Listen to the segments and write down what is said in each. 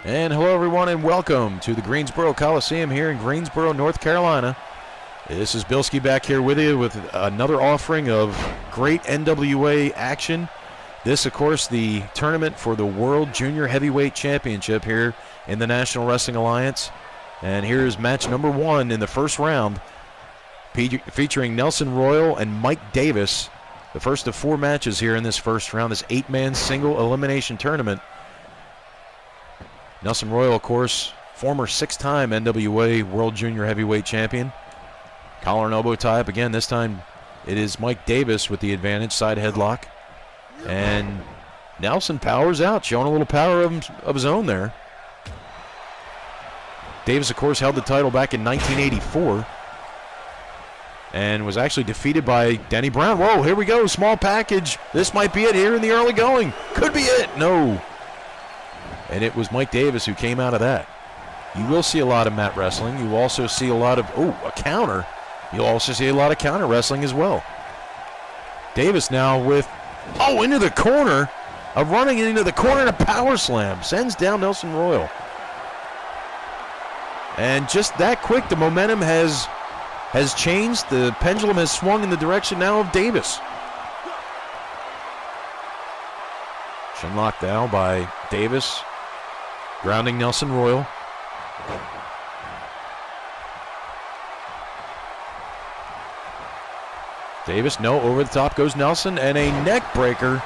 And hello everyone and welcome to the Greensboro Coliseum here in Greensboro, North Carolina. This is Bilskie back here with you with another offering of great NWA action. This, of course, the tournament for the World Junior Heavyweight Championship here in the National Wrestling Alliance. And here's match number 1 in the first round, featuring Nelson Royal and Mike Davis. The first of 4 matches here in this first round, this 8-man single elimination tournament. Nelson Royal, of course, former 6-time NWA World Junior Heavyweight Champion. Collar and elbow tie-up again. This time it is Mike Davis with the advantage, side headlock. And Nelson powers out, showing a little power of his own there. Davis, of course, held the title back in 1984 and was actually defeated by Denny Brown. Whoa, here we go, small package. This might be it here in the early going. Could be it. No. And it was Mike Davis who came out of that. You will see a lot of mat wrestling. You will also see a lot of, a counter. You'll also see a lot of counter wrestling as well. Davis now with, into the corner. Running into the corner and a power slam. Sends down Nelson Royal. And just that quick, the momentum has changed. The pendulum has swung in the direction now of Davis. Shinlock now by Davis. Grounding Nelson Royal. Davis, no, over the top goes Nelson, and a neck breaker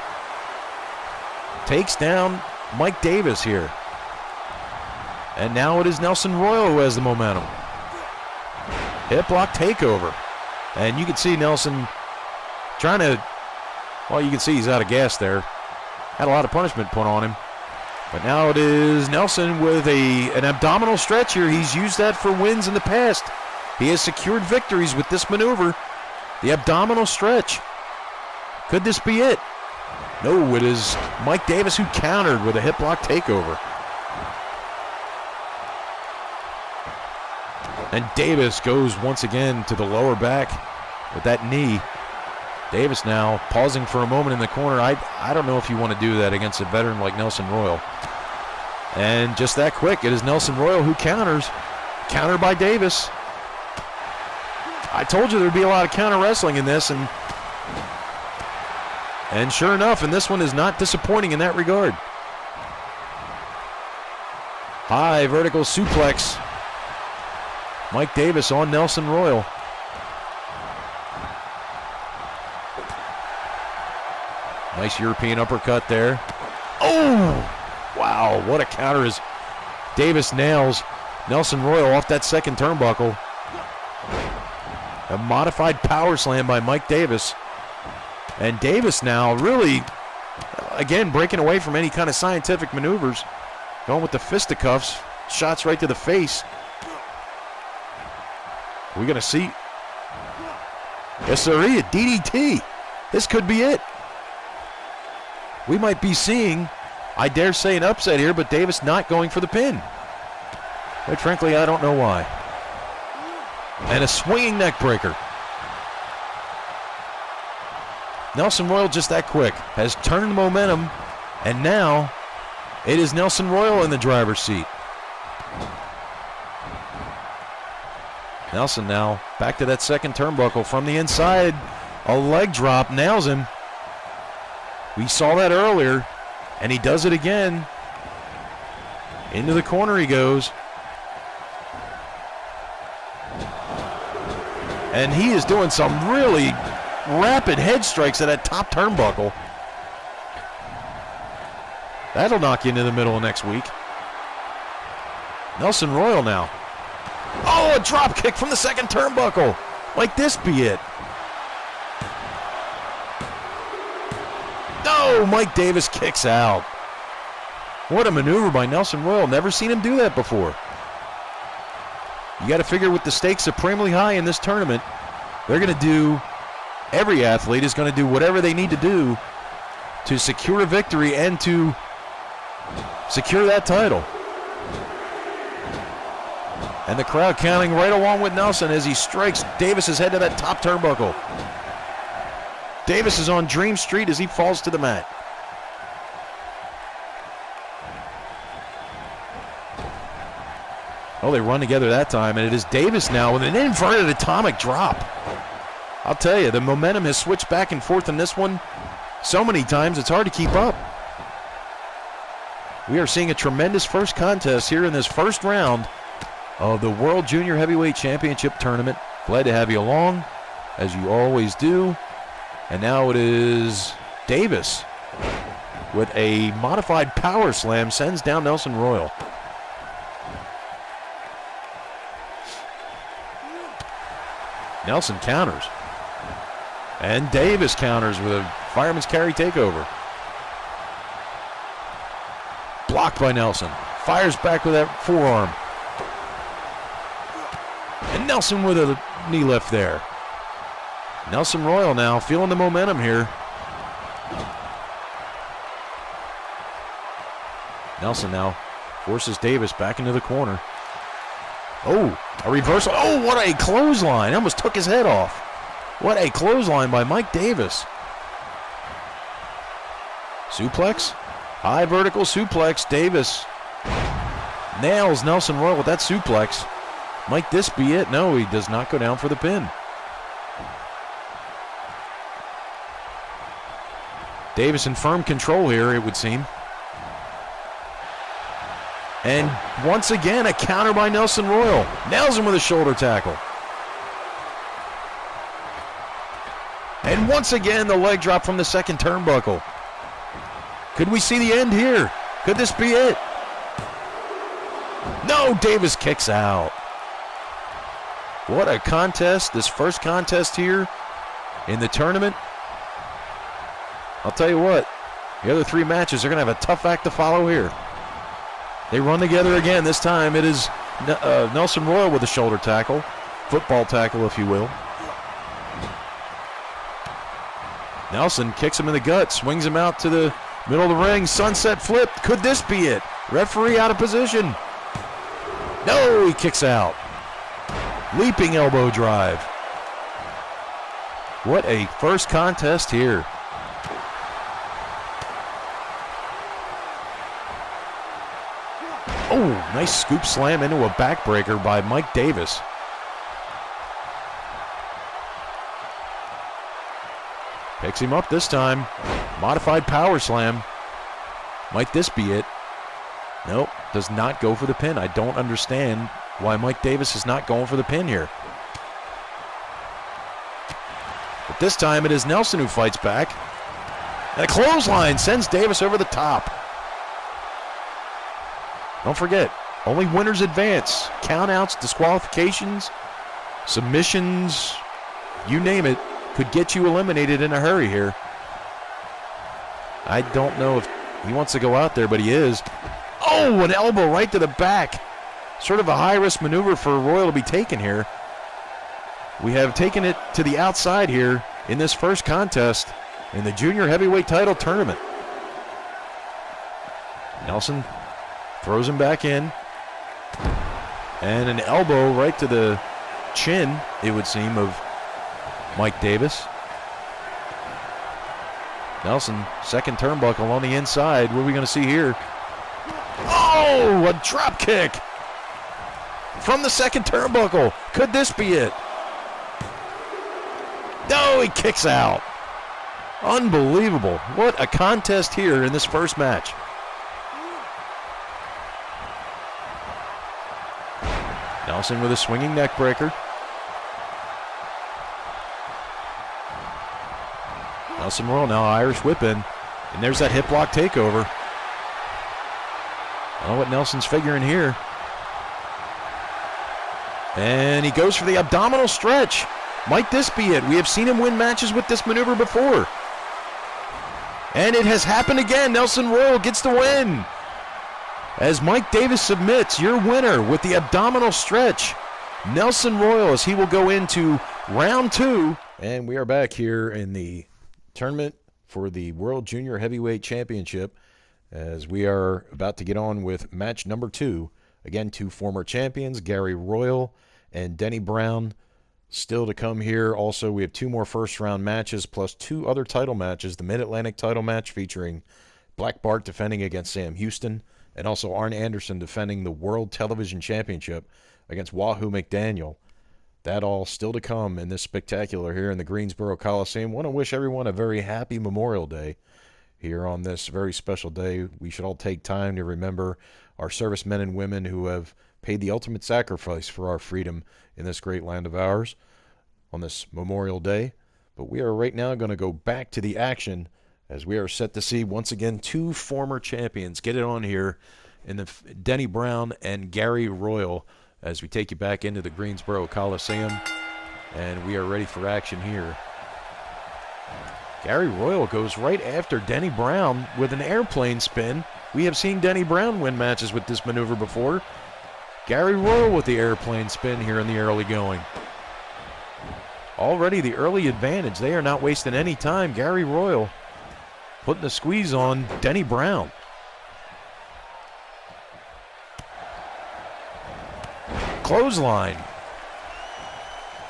takes down Mike Davis here. And now it is Nelson Royal who has the momentum. Hip lock takeover. And you can see Nelson trying to, you can see he's out of gas there. Had a lot of punishment put on him. But now it is Nelson with an abdominal stretch here. He's used that for wins in the past. He has secured victories with this maneuver. The abdominal stretch. Could this be it? No, it is Mike Davis who countered with a hip lock takeover. And Davis goes once again to the lower back with that knee. Davis now pausing for a moment in the corner. I don't know if you want to do that against a veteran like Nelson Royal. And just that quick, it is Nelson Royal who counters. Counter by Davis. I told you there'd be a lot of counter wrestling in this, and sure enough, and this one is not disappointing in that regard. High vertical suplex. Mike Davis on Nelson Royal. Nice European uppercut there. Oh! Wow, what a counter as Davis nails Nelson Royal off that second turnbuckle. A modified power slam by Mike Davis. And Davis now really, again, breaking away from any kind of scientific maneuvers. Going with the fisticuffs. Shots right to the face. We're going to see. Yes, sir, a DDT. This could be it. We might be seeing, I dare say, an upset here, but Davis not going for the pin. Quite frankly, I don't know why. And a swinging neck breaker. Nelson Royal, just that quick, has turned the momentum, and now it is Nelson Royal in the driver's seat. Nelson now back to that second turnbuckle from the inside. A leg drop, nails him. We saw that earlier, and he does it again. Into the corner he goes. And he is doing some really rapid head strikes at that top turnbuckle. That'll knock you into the middle of next week. Nelson Royal now. Oh, a drop kick from the second turnbuckle. Might this be it? No, Mike Davis kicks out. What a maneuver by Nelson Royal. Never seen him do that before. You got to figure with the stakes supremely high in this tournament, they're going to do, every athlete is going to do whatever they need to do to secure a victory and to secure that title. And the crowd counting right along with Nelson as he strikes Davis's head to that top turnbuckle. Davis is on Dream Street as he falls to the mat. Oh, they run together that time, and it is Davis now with an inverted atomic drop. I'll tell you, the momentum has switched back and forth in this one so many times it's hard to keep up. We are seeing a tremendous first contest here in this first round of the World Junior Heavyweight Championship Tournament. Glad to have you along, as you always do. And now it is Davis with a modified power slam, sends down Nelson Royal. Nelson counters. And Davis counters with a fireman's carry takeover. Blocked by Nelson. Fires back with that forearm. And Nelson with a knee lift there. Nelson Royal now feeling the momentum here. Nelson now forces Davis back into the corner. Oh, a reversal. Oh, what a clothesline. Almost took his head off. What a clothesline by Mike Davis. Suplex. High vertical suplex. Davis nails Nelson Royal with that suplex. Might this be it? No, he does not go down for the pin. Davis in firm control here, it would seem. And once again, a counter by Nelson Royal. Nails him with a shoulder tackle. And once again, the leg drop from the second turnbuckle. Could we see the end here? Could this be it? No, Davis kicks out. What a contest, this first contest here in the tournament. I'll tell you what, the other three matches are going to have a tough act to follow here. They run together again. This time it is Nelson Royal with a shoulder tackle, football tackle if you will. Nelson kicks him in the gut, swings him out to the middle of the ring, sunset flip. Could this be it? Referee out of position. No, he kicks out. Leaping elbow drive. What a first contest here. Oh, nice scoop slam into a backbreaker by Mike Davis. Picks him up this time. Modified power slam. Might this be it? Nope, does not go for the pin. I don't understand why Mike Davis is not going for the pin here. But this time it is Nelson who fights back. And a clothesline sends Davis over the top. Don't forget, only winners advance. Countouts, disqualifications, submissions, you name it, could get you eliminated in a hurry here. I don't know if he wants to go out there, but he is. Oh, an elbow right to the back. Sort of a high-risk maneuver for Royal to be taken here. We have taken it to the outside here in this first contest in the junior heavyweight title tournament. Nelson throws him back in. And an elbow right to the chin, it would seem, of Mike Davis. Nelson, second turnbuckle on the inside. What are we going to see here? Oh, a drop kick from the second turnbuckle. Could this be it? No, he kicks out. Unbelievable. What a contest here in this first match. Nelson with a swinging neck breaker. Nelson Royal now Irish whip in. And there's that hip lock takeover. I don't know what Nelson's figuring here. And he goes for the abdominal stretch. Might this be it? We have seen him win matches with this maneuver before. And it has happened again. Nelson Royal gets the win. As Mike Davis submits, your winner with the abdominal stretch, Nelson Royal, as he will go into round two. And we are back here in the tournament for the World Junior Heavyweight Championship, as we are about to get on with match number two. Again, two former champions, Gary Royal and Denny Brown, still to come here. Also, we have two more first-round matches, plus two other title matches. The Mid-Atlantic title match featuring Black Bart defending against Sam Houston, And also Arn Anderson defending the World Television Championship against WAHOO McDaniel. That all still to come in this spectacular here in the Greensboro Coliseum. Want to wish everyone a very happy Memorial Day here on this very special day. We should all take time to remember our servicemen and women who have paid the ultimate sacrifice for our freedom in this great land of ours on this Memorial Day. But we are right now going to go back to the action as we are set to see once again two former champions get it on here in the Denny Brown and Gary Royal as we take you back into the Greensboro Coliseum, and we are ready for action here. Gary Royal goes right after Denny Brown with an airplane spin. We have seen Denny Brown win matches with this maneuver before. Gary Royal with the airplane spin here in the early going. Already the early advantage. They are not wasting any time. Gary Royal putting the squeeze on Denny Brown. Clothesline.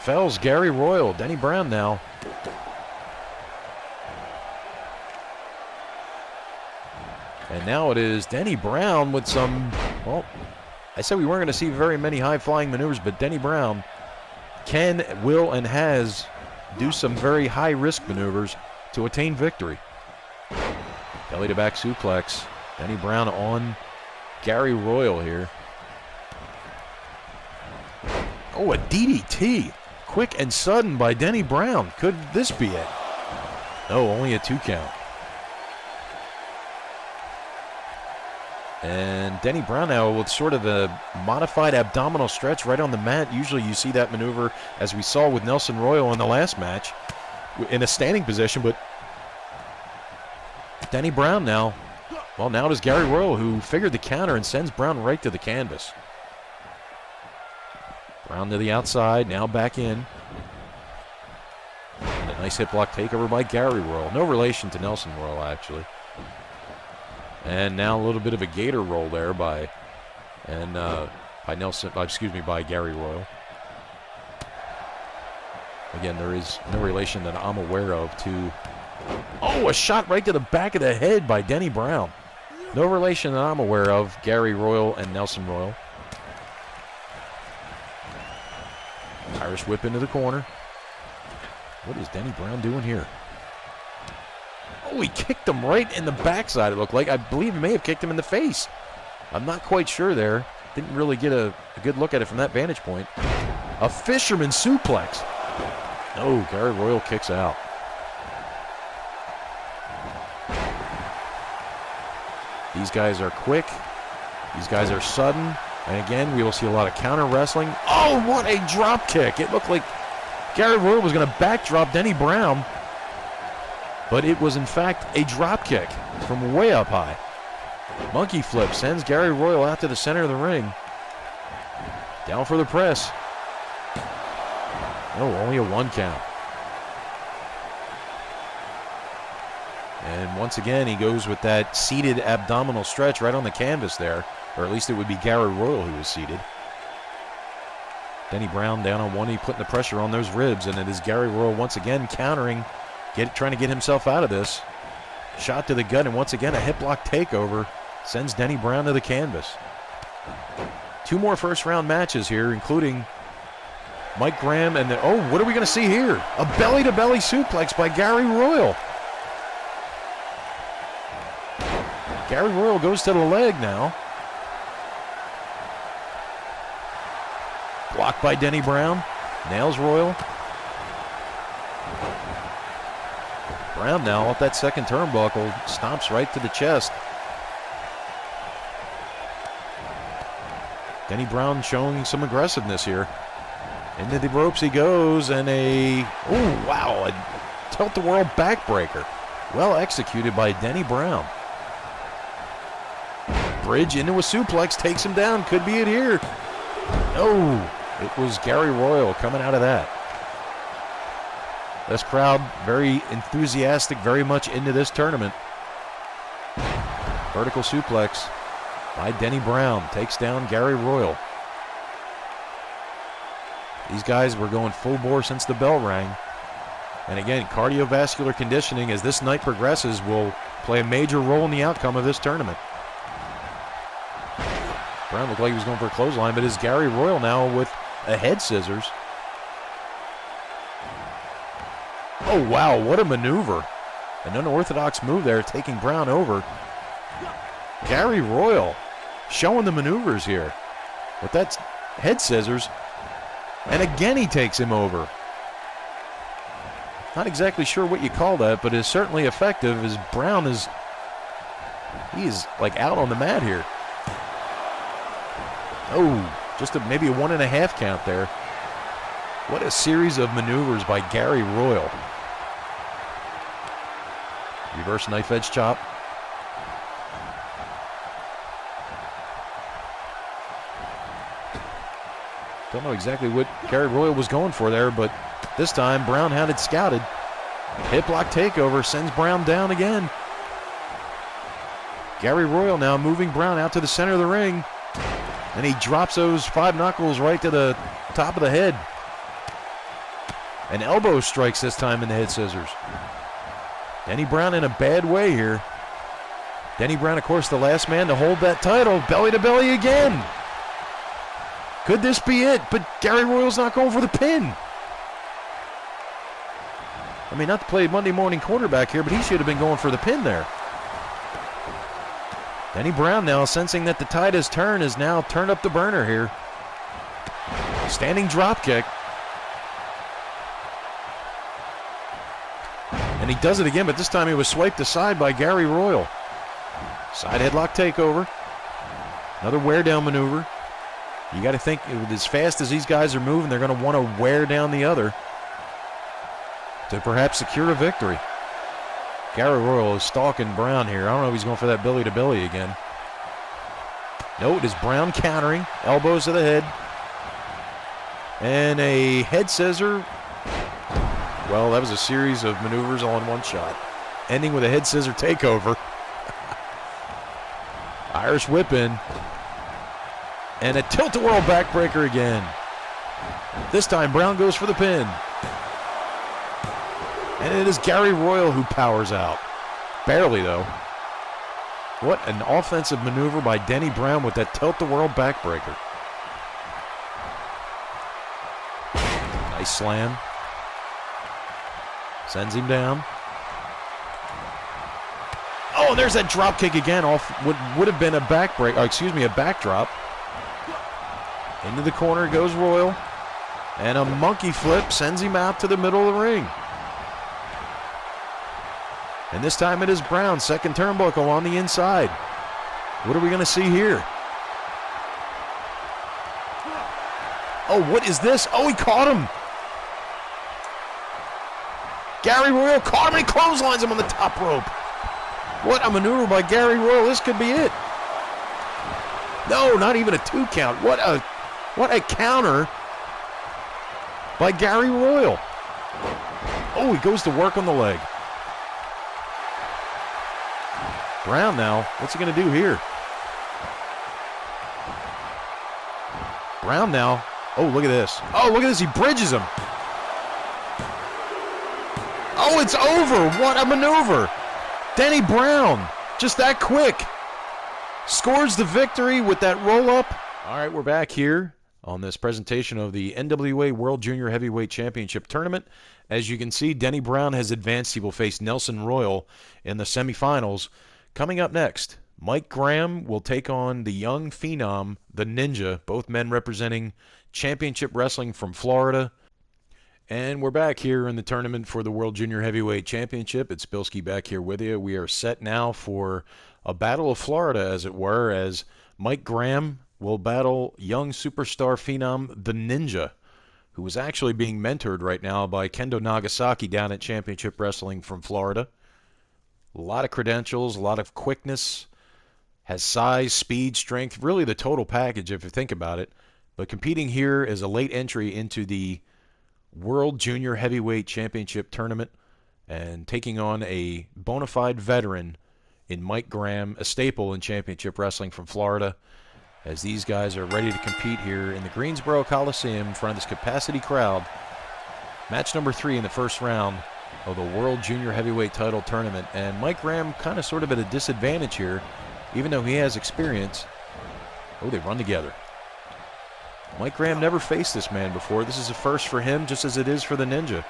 Fells Gary Royal. Denny Brown now. And now it is Denny Brown with some, well, I said we weren't going to see very many high-flying maneuvers, but Denny Brown can, will, and has do some very high-risk maneuvers to attain victory. Belly-to-back suplex. Denny Brown on Gary Royal here. Oh, a DDT. Quick and sudden by Denny Brown. Could this be it? No, only a 2 count. And Denny Brown now with sort of a modified abdominal stretch right on the mat. Usually you see that maneuver, as we saw with Nelson Royal in the last match, in a standing position. But Denny Brown now, well, now it is Gary Royal who figured the counter and sends Brown right to the canvas. Brown to the outside, now back in. And a nice hip block takeover by Gary Royal. No relation to Nelson Royal, actually. And now a little bit of a gator roll there by Gary Royal. Again, there is no relation that I'm aware of to. Oh, a shot right to the back of the head by Denny Brown. No relation that I'm aware of, Gary Royal and Nelson Royal. Irish whip into the corner. What is Denny Brown doing here? Oh, he kicked him right in the backside, it looked like. I believe he may have kicked him in the face. I'm not quite sure there. Didn't really get a good look at it from that vantage point. A fisherman suplex. No, Gary Royal kicks out. These guys are quick. These guys are sudden. And again, we will see a lot of counter wrestling. Oh, what a drop kick. It looked like Gary Royal was going to backdrop Denny Brown. But it was, in fact, a drop kick from way up high. Monkey flip sends Gary Royal out to the center of the ring. Down for the press. No, only a 1 count. And once again, he goes with that seated abdominal stretch right on the canvas there. Or at least it would be Gary Royal who was seated. Denny Brown down on one knee, putting the pressure on those ribs. And it is Gary Royal once again countering, trying to get himself out of this. Shot to the gut, and once again a hip lock takeover sends Denny Brown to the canvas. 2 more first-round matches here, including Mike Graham and what are we going to see here? A belly-to-belly suplex by Gary Royal. Gary Royal goes to the leg now. Blocked by Denny Brown. Nails Royal. Brown now off that second turnbuckle. Stomps right to the chest. Denny Brown showing some aggressiveness here. Into the ropes he goes, and a tilt-the-world backbreaker. Well executed by Denny Brown. Bridge into a suplex, takes him down. Could be it here. No, it was Gary Royal coming out of that. This crowd very enthusiastic, very much into this tournament. Vertical suplex by Denny Brown. Takes down Gary Royal. These guys were going full bore since the bell rang. And again, cardiovascular conditioning as this night progresses will play a major role in the outcome of this tournament. Brown looked like he was going for a clothesline, but it's Gary Royal now with a head scissors. Oh, wow, what a maneuver. An unorthodox move there, taking Brown over. Gary Royal showing the maneuvers here with that head scissors. And again he takes him over. Not exactly sure what you call that, but it's certainly effective as Brown is, he is like out on the mat here. Oh, just maybe a 1.5 count there. What a series of maneuvers by Gary Royal. Reverse knife edge chop. Don't know exactly what Gary Royal was going for there, but this time Brown had it scouted. Hip lock takeover sends Brown down again. Gary Royal now moving Brown out to the center of the ring. And he drops those 5 knuckles right to the top of the head. An elbow strikes this time in the head scissors. Denny Brown in a bad way here. Denny Brown, of course, the last man to hold that title. Belly to belly again. Could this be it? But Gary Royal's not going for the pin. I mean, not to play Monday morning quarterback here, but he should have been going for the pin there. Denny Brown now sensing that the tide has turned, is now turned up the burner here. Standing drop kick. And he does it again, but this time he was swiped aside by Gary Royal. Side headlock takeover. Another wear down maneuver. You got to think, as fast as these guys are moving, they're going to want to wear down the other to perhaps secure a victory. Gary Royal is stalking Brown here. I don't know if he's going for that belly to belly again. No, it is Brown countering. Elbows to the head. And a head scissor. Well, that was a series of maneuvers all in one shot. Ending with a head scissor takeover. Irish whip in. And a tilt-a-whirl backbreaker again. This time Brown goes for the pin. And it is Gary Royal who powers out. Barely, though. What an offensive maneuver by Denny Brown with that tilt-a-whirl backbreaker. Nice slam. Sends him down. Oh, and there's that drop kick again off what would have been a backbreak. Oh, excuse me, a backdrop. Into the corner goes Royal. And a monkey flip sends him out to the middle of the ring. And this time it is Brown, second turnbuckle on the inside. What are we going to see here? Oh, what is this? Oh, he caught him. Gary Royal caught him and he clotheslines him on the top rope. What a maneuver by Gary Royal. This could be it. No, not even a 2 count. What a counter by Gary Royal. Oh, he goes to work on the leg. Brown now, what's he going to do here? Brown now, oh, look at this. Oh, look at this, he bridges him. Oh, it's over. What a maneuver. Denny Brown, just that quick. Scores the victory with that roll-up. All right, we're back here on this presentation of the NWA World Junior Heavyweight Championship Tournament. As you can see, Denny Brown has advanced. He will face Nelson Royal in the semifinals. Coming up next, Mike Graham will take on the young phenom, the Ninja, both men representing championship wrestling from Florida. And we're back here in the tournament for the World Junior Heavyweight Championship. It's Bilskie back here with you. We are set now for a battle of Florida, as it were, as Mike Graham will battle young superstar phenom, the Ninja, who is actually being mentored right now by Kendo Nagasaki down at Championship Wrestling from Florida. A lot of credentials, a lot of quickness, has size, speed, strength, really the total package if you think about it. But competing here as a late entry into the World Junior Heavyweight Championship Tournament and taking on a bona fide veteran in Mike Graham, a staple in Championship Wrestling from Florida, as these guys are ready to compete here in the Greensboro Coliseum in front of this capacity crowd. Match number 3 in the first round of the World Junior Heavyweight Title Tournament. And Mike Graham kind of sort of at a disadvantage here, even though he has experience. Oh, they run together. Mike Graham never faced this man before. This is a first for him, just as it is for the Ninja,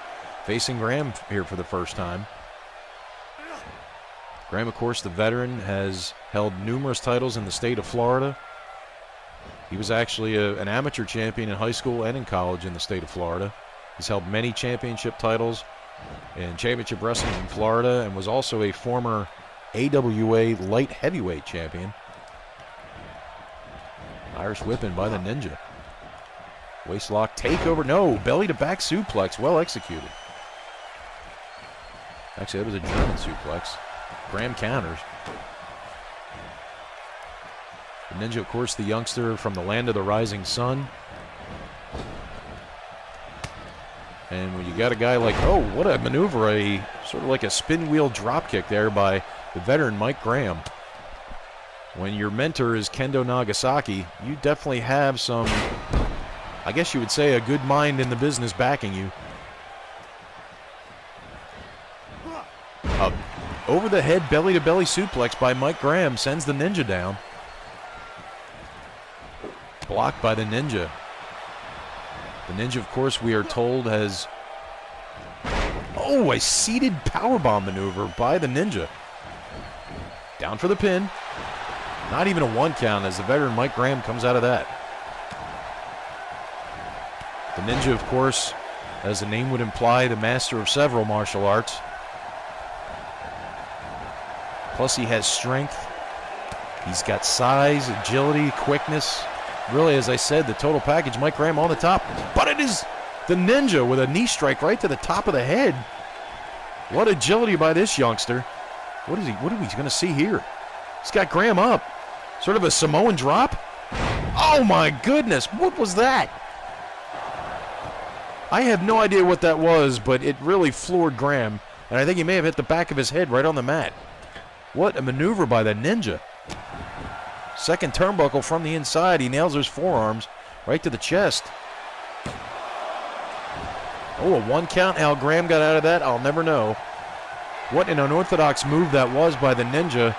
facing Graham here for the first time. Graham, of course, the veteran, has held numerous titles in the state of Florida. He was actually an amateur champion in high school and in college in the state of Florida. He's held many championship titles in championship wrestling in Florida and was also a former AWA light heavyweight champion. Irish whipping by the Ninja. Waistlock takeover. No, belly to back suplex. Well executed. Actually, that was a German suplex. Graham counters. The Ninja, of course, the youngster from the land of the rising sun. And when you got a guy like, oh, what a maneuver, a sort of like a spin wheel drop kick there by the veteran Mike Graham. When your mentor is Kendo Nagasaki, you definitely have some, I guess you would say, a good mind in the business backing you. Over the head, belly to belly suplex by Mike Graham sends the Ninja down. Blocked by the Ninja. The Ninja, of course, we are told has, oh, a seated powerbomb maneuver by the Ninja. Down for the pin. Not even a 1 count as the veteran Mike Graham comes out of that. The Ninja, of course, as the name would imply, the master of several martial arts. Plus he has strength. He's got size, agility, quickness. Really, as I said, the total package. Mike Graham on the top. But it is the Ninja with a knee strike right to the top of the head. What agility by this youngster. What are we going to see here? He's got Graham up. Sort of a Samoan drop. Oh my goodness, what was that? I have no idea what that was, but it really floored Graham. And I think he may have hit the back of his head right on the mat. What a maneuver by the Ninja. Second turnbuckle from the inside. He nails those forearms right to the chest. Oh, a 1 count. How Graham got out of that, I'll never know. What an unorthodox move that was by the Ninja,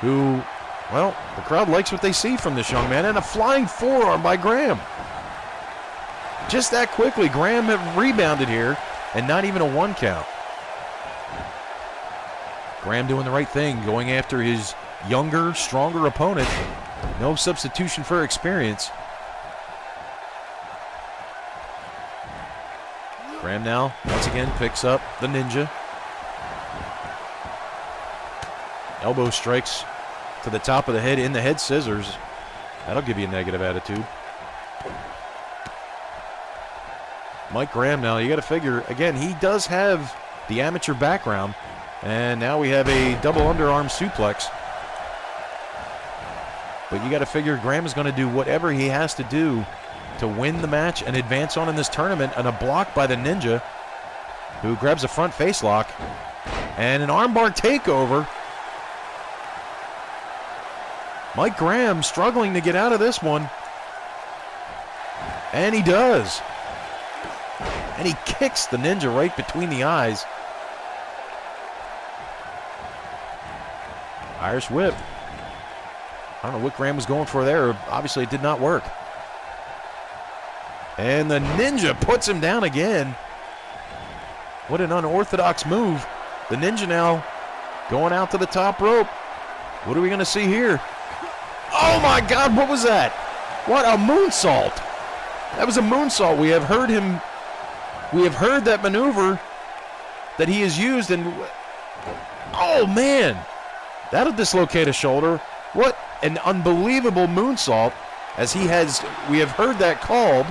who, well, the crowd likes what they see from this young man. And a flying forearm by Graham. Just that quickly, Graham had rebounded here, and not even a 1 count. Graham doing the right thing, going after his younger, stronger opponent. No substitution for experience. Graham now, once again, picks up the Ninja. Elbow strikes to the top of the head in the head scissors. That'll give you a negative attitude. Mike Graham now, you got to figure, again, he does have the amateur background. And now we have a double underarm suplex. But you got to figure Graham is going to do whatever he has to do to win the match and advance on in this tournament. And a block by the Ninja, who grabs a front face lock. And an armbar takeover. Mike Graham struggling to get out of this one. And he does. And he kicks the Ninja right between the eyes. Irish whip. I don't know what Graham was going for there. Obviously, it did not work. And the Ninja puts him down again. What an unorthodox move. The Ninja now going out to the top rope. What are we going to see here? Oh, my God, what was that? What a moonsault. That was a moonsault. We have heard that maneuver that he has used. And, oh, man. That'll dislocate a shoulder. What an unbelievable moonsault, as we have heard that called.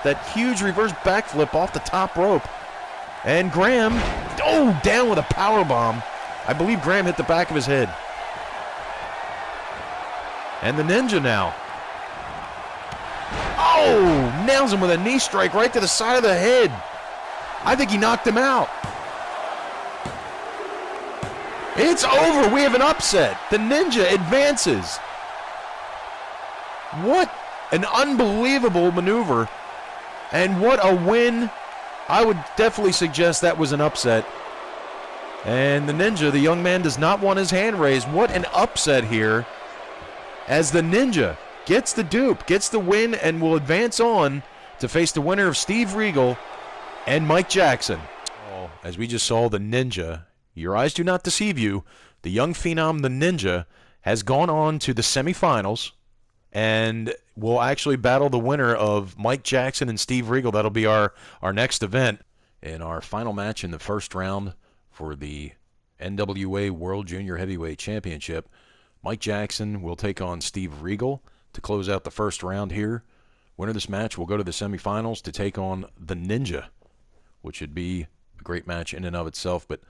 That huge reverse backflip off the top rope. And Graham, oh, down with a power bomb. I believe Graham hit the back of his head. And the Ninja now. Oh, nails him with a knee strike right to the side of the head. I think he knocked him out. It's over. We have an upset. The Ninja advances. What an unbelievable maneuver. And what a win. I would definitely suggest that was an upset. And the Ninja, the young man, does not want his hand raised. What an upset here, as the Ninja gets the dupe, gets the win, and will advance on to face the winner of Steve Regal and Mike Jackson. As we just saw, the Ninja, your eyes do not deceive you, the young phenom, the Ninja, has gone on to the semifinals and will actually battle the winner of Mike Jackson and Steve Regal. That'll be our next event in our final match in the first round for the NWA World Junior Heavyweight Championship. Mike Jackson will take on Steve Regal to close out the first round here. Winner of this match will go to the semifinals to take on the Ninja, which would be a great match in and of itself. But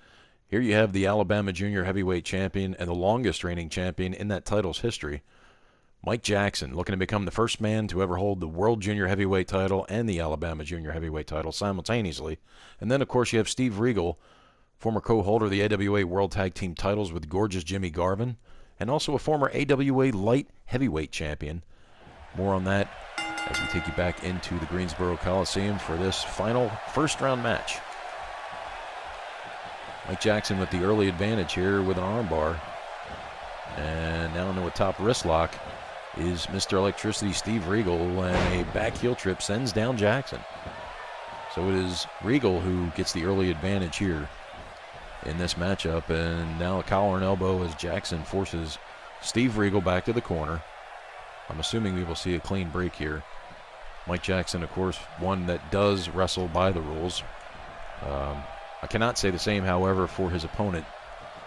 here you have the Alabama Junior Heavyweight Champion and the longest reigning champion in that title's history, Mike Jackson, looking to become the first man to ever hold the World Junior Heavyweight title and the Alabama Junior Heavyweight title simultaneously. And then, of course, you have Steve Regal, former co-holder of the AWA World Tag Team titles with gorgeous Jimmy Garvin, and also a former AWA Light Heavyweight champion. More on that as we take you back into the Greensboro Coliseum for this final first-round match. Mike Jackson with the early advantage here with an armbar. And now into a top wrist lock is Mr. Electricity Steve Regal, and a back heel trip sends down Jackson. So it is Regal who gets the early advantage here in this matchup, and now a collar and elbow as Jackson forces Steve Regal back to the corner. I'm assuming we will see a clean break here. Mike Jackson, of course, one that does wrestle by the rules. I cannot say the same, however, for his opponent,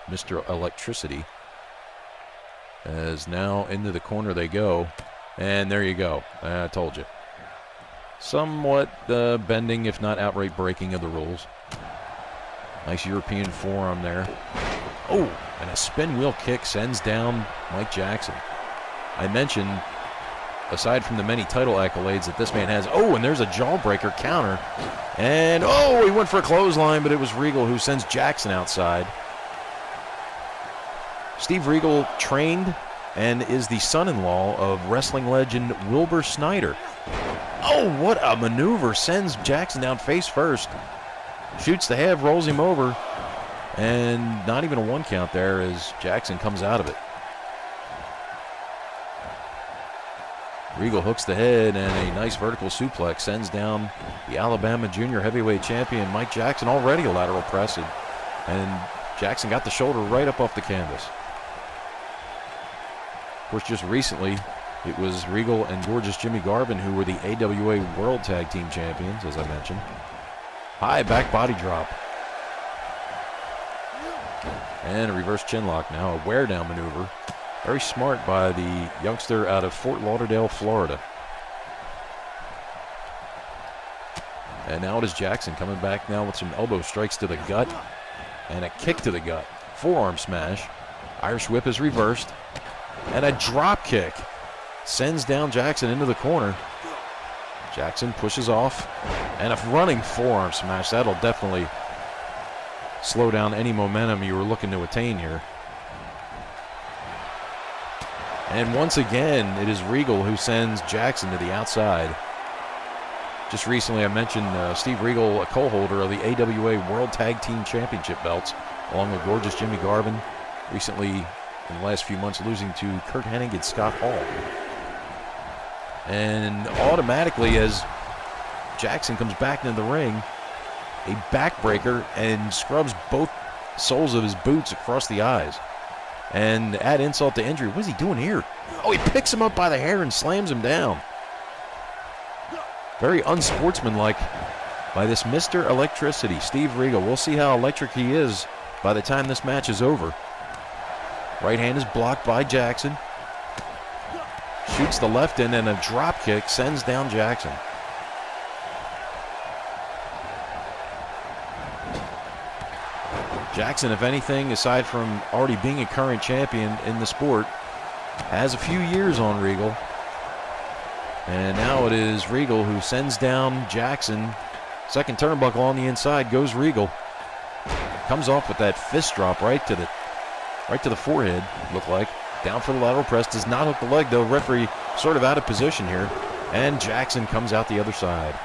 Mr. Electricity. As now into the corner they go, and there you go. I told you. Somewhat bending, if not outright breaking of the rules. Nice European forearm there. Oh, and a spin wheel kick sends down Mike Jackson. I mentioned, aside from the many title accolades that this man has, oh, and there's a jawbreaker counter. And, oh, he went for a clothesline, but it was Regal who sends Jackson outside. Steve Regal trained and is the son-in-law of wrestling legend Wilbur Snyder. Oh, what a maneuver. Sends Jackson down face first. Shoots the head, rolls him over. And not even a one count there as Jackson comes out of it. Regal hooks the head, and a nice vertical suplex sends down the Alabama Junior Heavyweight Champion Mike Jackson, already a lateral press. And Jackson got the shoulder right up off the canvas. Of course, just recently, it was Regal and gorgeous Jimmy Garvin who were the AWA World Tag Team Champions, as I mentioned. High back body drop. And a reverse chin lock now, a wear down maneuver. Very smart by the youngster out of Fort Lauderdale, Florida. And now it is Jackson coming back now with some elbow strikes to the gut and a kick to the gut. Forearm smash. Irish whip is reversed. And a drop kick sends down Jackson into the corner. Jackson pushes off. And a running forearm smash. That'll definitely slow down any momentum you were looking to attain here. And once again, it is Regal who sends Jackson to the outside. Just recently, I mentioned Steve Regal, a co-holder of the AWA World Tag Team Championship belts, along with gorgeous Jimmy Garvin. Recently, in the last few months, losing to Kurt Hennig and Scott Hall. And automatically, as Jackson comes back into the ring, a backbreaker and scrubs both soles of his boots across the eyes. And add insult to injury. What is he doing here? Oh, he picks him up by the hair and slams him down. Very unsportsmanlike by this Mr. Electricity, Steve Regal. We'll see how electric he is by the time this match is over. Right hand is blocked by Jackson. Shoots the left in, and a drop kick sends down Jackson. Jackson, if anything, aside from already being a current champion in the sport, has a few years on Regal. And now it is Regal who sends down Jackson. Second turnbuckle on the inside goes Regal. Comes off with that fist drop right to the forehead, looked like. Down for the lateral press, does not hook the leg though. Referee sort of out of position here. And Jackson comes out the other side.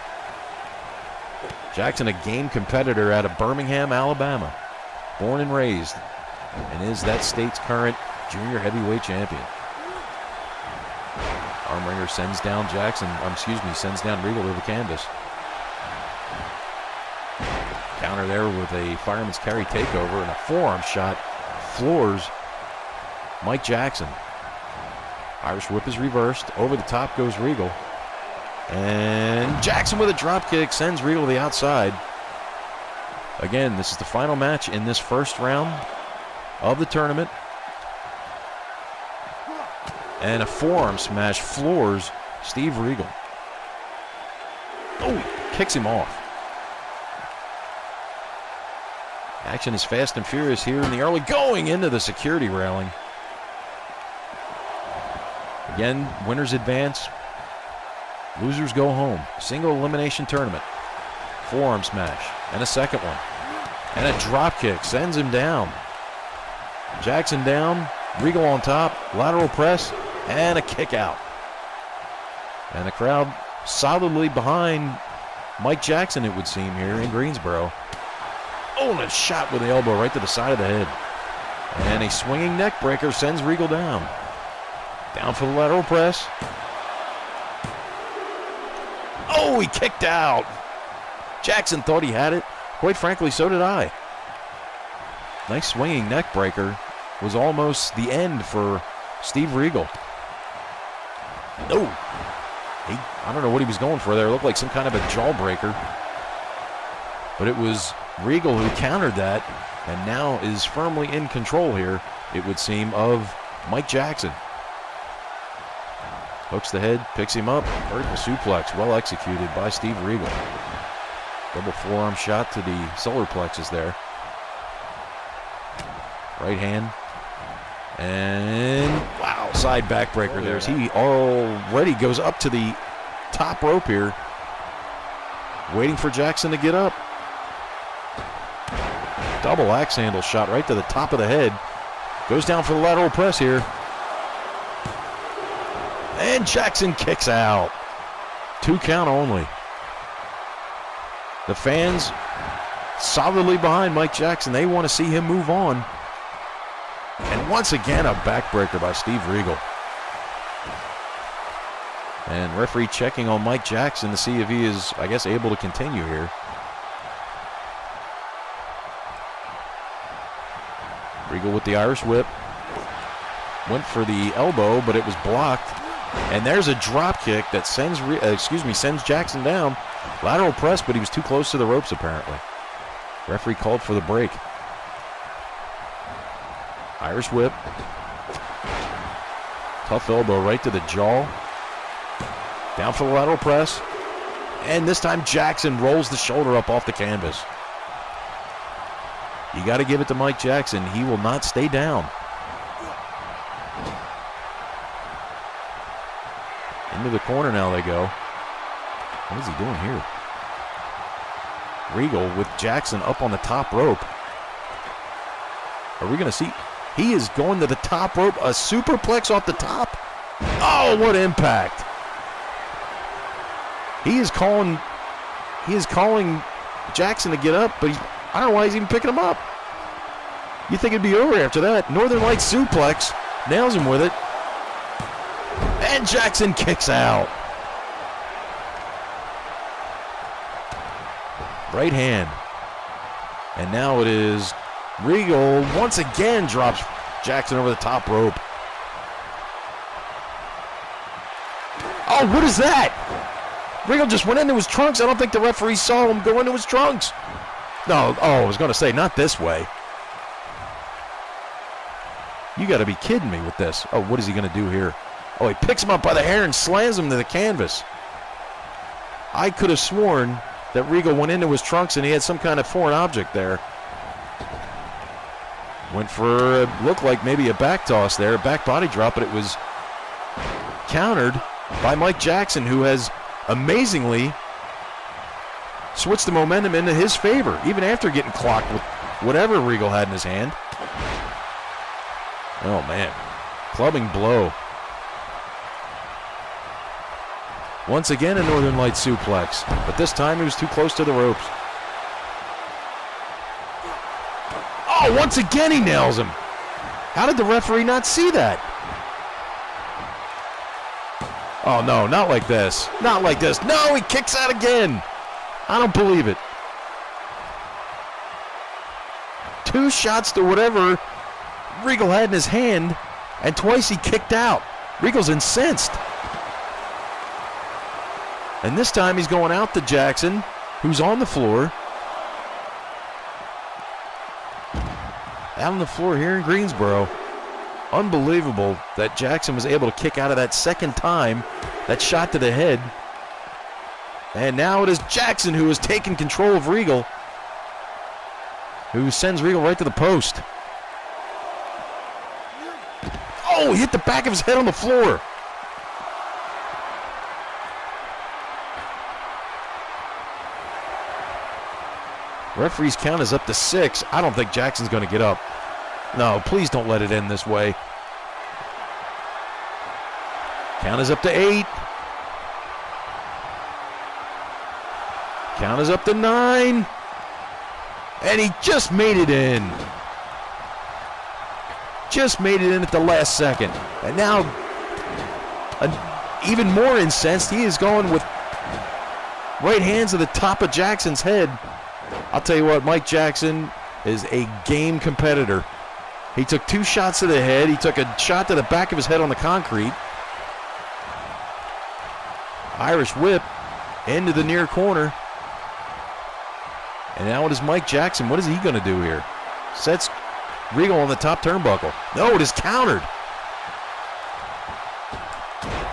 Jackson, a game competitor out of Birmingham, Alabama. born and raised, and is that state's current junior heavyweight champion. Armringer sends down sends down Regal to the canvas. Counter there with a fireman's carry takeover, and a forearm shot floors Mike Jackson. Irish whip is reversed. Over the top goes Regal. And Jackson with a drop kick sends Regal to the outside. Again, this is the final match in this first round of the tournament. And a forearm smash floors Steve Regal. Oh, kicks him off. Action is fast and furious here in the early going into the security railing. Again, winners advance. Losers go home. Single elimination tournament. Forearm smash. And a second one. And a drop kick sends him down. Jackson down. Regal on top. Lateral press. And a kick out. And the crowd solidly behind Mike Jackson, it would seem, here in Greensboro. Oh, and a shot with the elbow right to the side of the head. And a swinging neck breaker sends Regal down. Down for the lateral press. Oh, he kicked out. Jackson thought he had it. Quite frankly, so did I. Nice swinging neck breaker. Was almost the end for Steve Regal. No. I don't know what he was going for there. It looked like some kind of a jawbreaker. But it was Regal who countered that and now is firmly in control here, it would seem, of Mike Jackson. Hooks the head, picks him up. Vertical suplex, well executed by Steve Regal. Double forearm shot to the solar plexus there. Right hand. And wow, side backbreaker there as he already goes up to the top rope here. Waiting for Jackson to get up. Double axe handle shot right to the top of the head. Goes down for the lateral press here. And Jackson kicks out. 2 count only. The fans solidly behind Mike Jackson. They want to see him move on. And once again, a backbreaker by Steve Regal. And referee checking on Mike Jackson to see if he is, I guess, able to continue here. Regal with the Irish whip. Went for the elbow, but it was blocked. And there's a drop kick that sends Jackson down. Lateral press, but he was too close to the ropes apparently. Referee called for the break. Irish whip. Tough elbow right to the jaw. Down for the lateral press. And this time Jackson rolls the shoulder up off the canvas. You got to give it to Mike Jackson. He will not stay down. Into the corner now they go. What is he doing here? Regal with Jackson up on the top rope. Are we going to see? He is going to the top rope. A superplex off the top. Oh, what impact. He is calling Jackson to get up, but I don't know why he's even picking him up. You think it'd be over after that. Northern Light suplex. Nails him with it. And Jackson kicks out. Right hand. And now it is Regal once again drops Jackson over the top rope. Oh, what is that? Regal just went into his trunks. I don't think the referee saw him go into his trunks. No, I was going to say, not this way. You got to be kidding me with this. Oh, what is he going to do here? Oh, he picks him up by the hair and slams him to the canvas. I could have sworn that Regal went into his trunks and he had some kind of foreign object there. Went for, looked like maybe a back toss there, a back body drop, but it was countered by Mike Jackson, who has amazingly switched the momentum into his favor, even after getting clocked with whatever Regal had in his hand. Oh, man. Clubbing blow. Once again, a Northern Light suplex, but this time he was too close to the ropes. Oh, once again he nails him. How did the referee not see that? Oh, no, not like this. Not like this. No, he kicks out again. I don't believe it. 2 shots to whatever Regal had in his hand, and twice he kicked out. Regal's incensed. And this time he's going out to Jackson, who's on the floor. Out on the floor here in Greensboro. Unbelievable that Jackson was able to kick out of that second time. That shot to the head. And now it is Jackson who has taken control of Regal, who sends Regal right to the post. Oh, he hit the back of his head on the floor. Referee's count is up to 6. I don't think Jackson's going to get up. No, please don't let it end this way. Count is up to 8. Count is up to 9. And he just made it in. Just made it in at the last second. And now, even more incensed, he is going with right hands to the top of Jackson's head. I'll tell you what, Mike Jackson is a game competitor. He took 2 shots to the head. He took a shot to the back of his head on the concrete. Irish whip into the near corner. And now it is Mike Jackson. What is he going to do here? Sets Regal on the top turnbuckle. No, it is countered.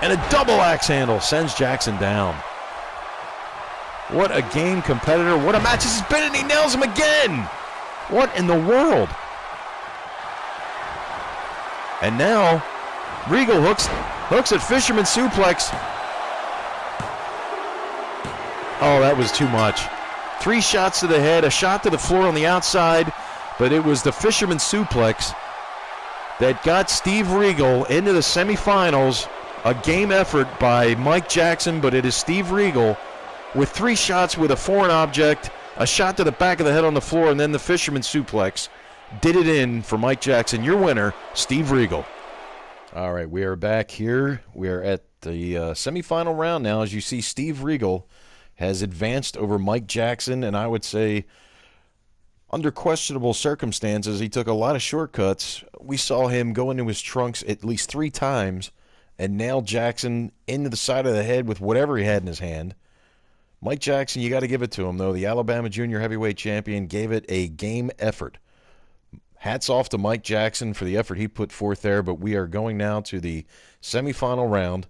And a double axe handle sends Jackson down. What a game competitor. What a match this has been, and he nails him again. What in the world? And now, Regal hooks at Fisherman Suplex. Oh, that was too much. 3 shots to the head, a shot to the floor on the outside, but it was the Fisherman Suplex that got Steve Regal into the semifinals. A game effort by Mike Jackson, but it is Steve Regal with 3 shots with a foreign object, a shot to the back of the head on the floor, and then the Fisherman Suplex. Did it in for Mike Jackson. Your winner, Steve Regal. All right, we are back here. We are at the semifinal round now. As you see, Steve Regal has advanced over Mike Jackson, and I would say under questionable circumstances. He took a lot of shortcuts. We saw him go into his trunks at least 3 times and nail Jackson into the side of the head with whatever he had in his hand. Mike Jackson, you got to give it to him, though. The Alabama Junior Heavyweight Champion gave it a game effort. Hats off to Mike Jackson for the effort he put forth there, but we are going now to the semifinal round,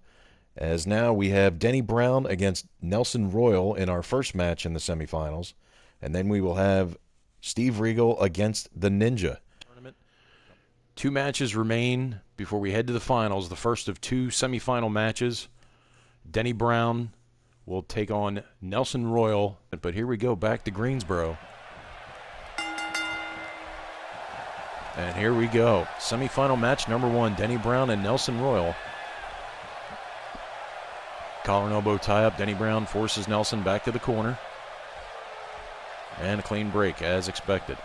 as now we have Denny Brown against Nelson Royal in our first match in the semifinals, and then we will have Steve Regal against the Ninja. 2 matches remain before we head to the finals, the first of 2 semifinal matches. Denny Brown will take on Nelson Royal, but here we go, back to Greensboro. And here we go. Semifinal match number 1, Denny Brown and Nelson Royal. Collar and elbow tie-up. Denny Brown forces Nelson back to the corner. And a clean break, as expected.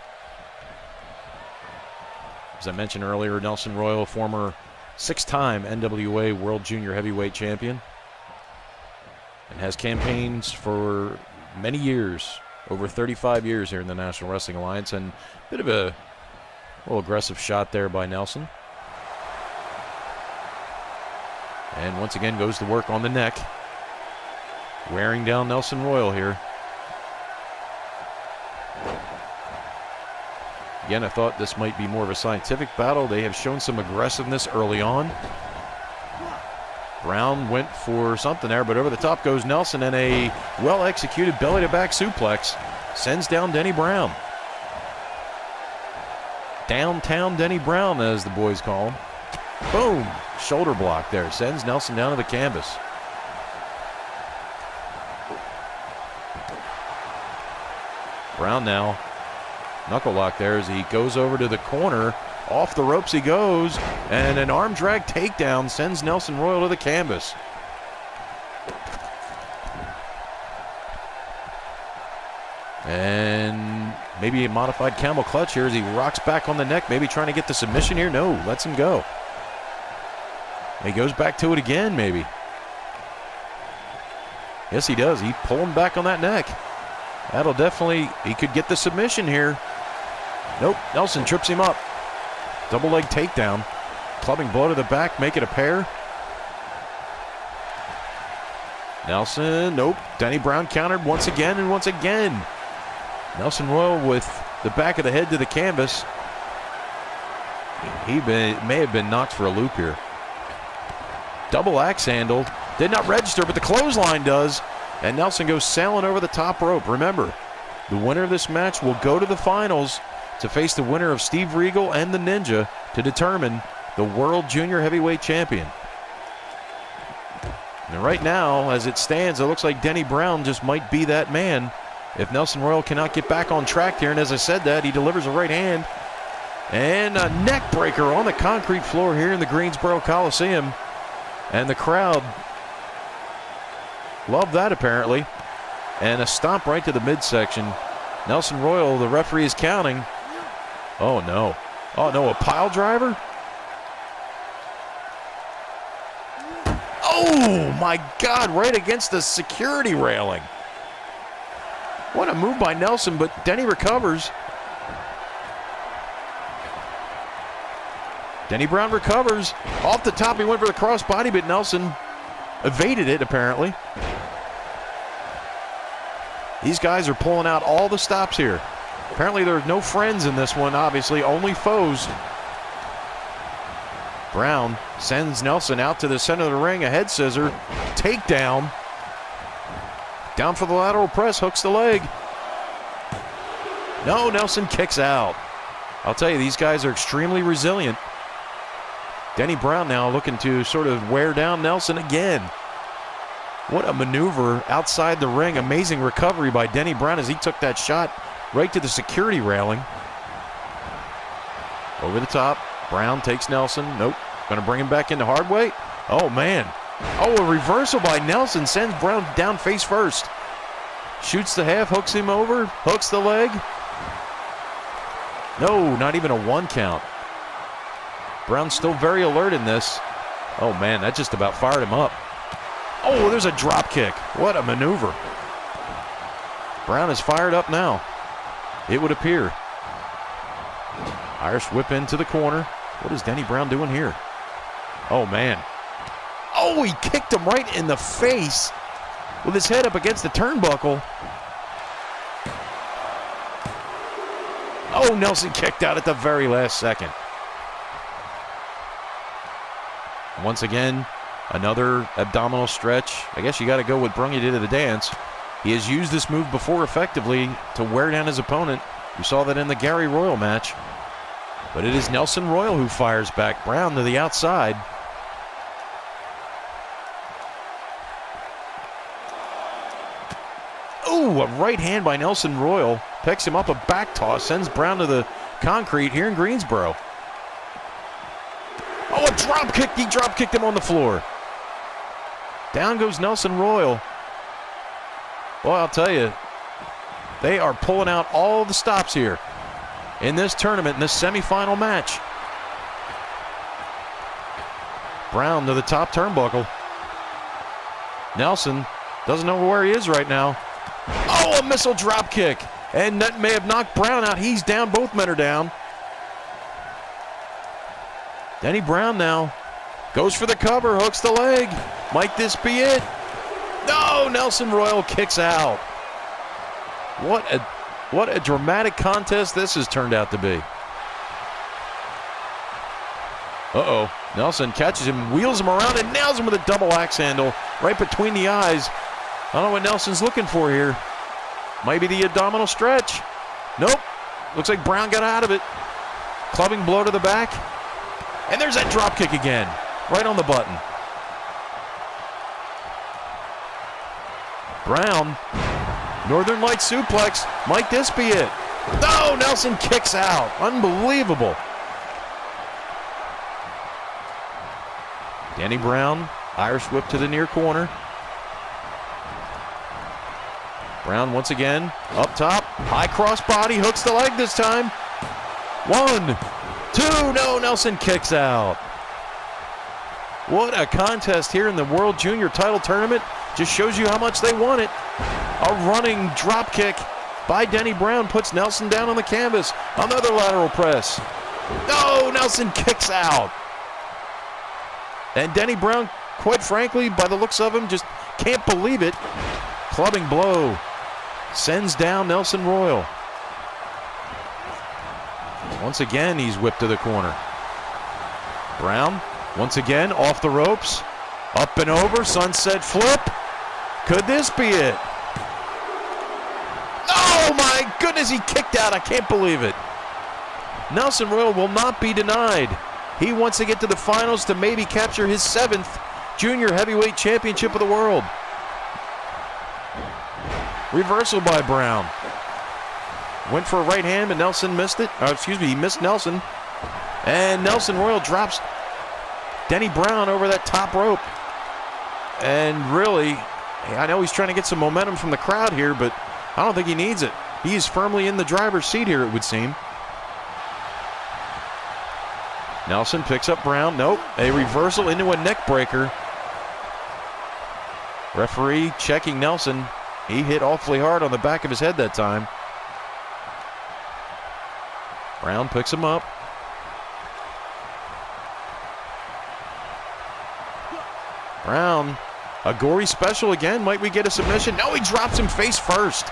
As I mentioned earlier, Nelson Royal, former 6-time NWA World Junior Heavyweight Champion, and has campaigns for many years, over 35 years here in the National Wrestling Alliance, and a bit of a little aggressive shot there by Nelson. And once again goes to work on the neck, wearing down Nelson Royal here. Again, I thought this might be more of a scientific battle. They have shown some aggressiveness early on. Brown went for something there, but over the top goes Nelson, and a well-executed belly-to-back suplex sends down Denny Brown. Downtown Denny Brown, as the boys call him. Boom! Shoulder block there. Sends Nelson down to the canvas. Brown now. Knuckle lock there as he goes over to the corner. Off the ropes he goes. And an arm drag takedown sends Nelson Royal to the canvas. And maybe a modified camel clutch here as he rocks back on the neck, maybe trying to get the submission here. No, lets him go. He goes back to it again, maybe. Yes, he does. He pulled him back on that neck. That'll definitely, he could get the submission here. Nope, Nelson trips him up. Double leg takedown. Clubbing blow to the back, make it a pair. Nelson, nope. Denny Brown countered once again and once again. Nelson Royal with the back of the head to the canvas. He may have been knocked for a loop here. Double axe handle. Did not register, but the clothesline does. And Nelson goes sailing over the top rope. Remember, the winner of this match will go to the finals to face the winner of Steve Regal and the Ninja to determine the World Junior Heavyweight Champion. And right now, as it stands, it looks like Denny Brown just might be that man if Nelson Royal cannot get back on track here. And as I said that, he delivers a right hand. And a neck breaker on the concrete floor here in the Greensboro Coliseum. And the crowd loved that apparently. And a stomp right to the midsection. Nelson Royal, the referee is counting. Oh no. Oh no, a pile driver? Oh my God, right against the security railing. What a move by Nelson, but Denny recovers. Denny Brown recovers. Off the top, he went for the crossbody, but Nelson evaded it apparently. These guys are pulling out all the stops here. Apparently there's no friends in this one, obviously, only foes. Brown sends Nelson out to the center of the ring, a head scissor, takedown. Down for the lateral press, hooks the leg. No, Nelson kicks out. I'll tell you, these guys are extremely resilient. Denny Brown now looking to sort of wear down Nelson again. What a maneuver outside the ring. Amazing recovery by Denny Brown as he took that shot right to the security railing. Over the top. Brown takes Nelson. Nope. Going to bring him back into hard weight. Oh, man. Oh, a reversal by Nelson sends Brown down face first. Shoots the half, hooks him over, hooks the leg. No, not even a one count. Brown's still very alert in this. Oh, man, that just about fired him up. Oh, there's a drop kick. What a maneuver. Brown is fired up now, it would appear. Irish whip into the corner. What is Denny Brown doing here? Oh, man. Oh, he kicked him right in the face with his head up against the turnbuckle. Oh, Nelson kicked out at the very last second. Once again, another abdominal stretch. I guess you got to go with bring you to the dance. He has used this move before effectively to wear down his opponent. You saw that in the Gary Royal match. But it is Nelson Royal who fires back. Brown to the outside. Ooh, a right hand by Nelson Royal. Picks him up, a back toss, sends Brown to the concrete here in Greensboro. Oh, a drop kick. He drop kicked him on the floor. Down goes Nelson Royal. Well, I'll tell you, they are pulling out all the stops here in this tournament, in this semifinal match. Brown to the top turnbuckle. Nelson doesn't know where he is right now. Oh, a missile drop kick. And that may have knocked Brown out. He's down. Both men are down. Denny Brown now goes for the cover, hooks the leg. Might this be it? No, Nelson Royal kicks out. What a dramatic contest this has turned out to be. Uh-oh. Nelson catches him, wheels him around, and nails him with a double axe handle right between the eyes. I don't know what Nelson's looking for here. Might be the abdominal stretch. Nope. Looks like Brown got out of it. Clubbing blow to the back. And there's that drop kick again. Right on the button. Brown. Northern Light suplex. Might this be it? No, Nelson kicks out. Unbelievable. Denny Brown. Irish whip to the near corner. Brown once again, up top, high cross body, hooks the leg this time. 1, 2, no, Nelson kicks out. What a contest here in the World Junior title tournament. Just shows you how much they want it. A running drop kick by Denny Brown puts Nelson down on the canvas. Another lateral press. No, Nelson kicks out. And Denny Brown, quite frankly, by the looks of him, just can't believe it. Clubbing blow sends down Nelson Royal. Once again, he's whipped to the corner. Brown, once again, off the ropes. Up and over, sunset flip. Could this be it? Oh my goodness, he kicked out. I can't believe it. Nelson Royal will not be denied. He wants to get to the finals to maybe capture his 7th Junior Heavyweight Championship of the world. Reversal by Brown. Went for a right hand, but Nelson missed it. He missed Nelson. And Nelson Royal drops Denny Brown over that top rope. And really, I know he's trying to get some momentum from the crowd here, but I don't think he needs it. He is firmly in the driver's seat here, it would seem. Nelson picks up Brown. Nope. A reversal into a neck breaker. Referee checking Nelson. He hit awfully hard on the back of his head that time. Brown picks him up. Brown, a gory special again. Might we get a submission? No, he drops him face first.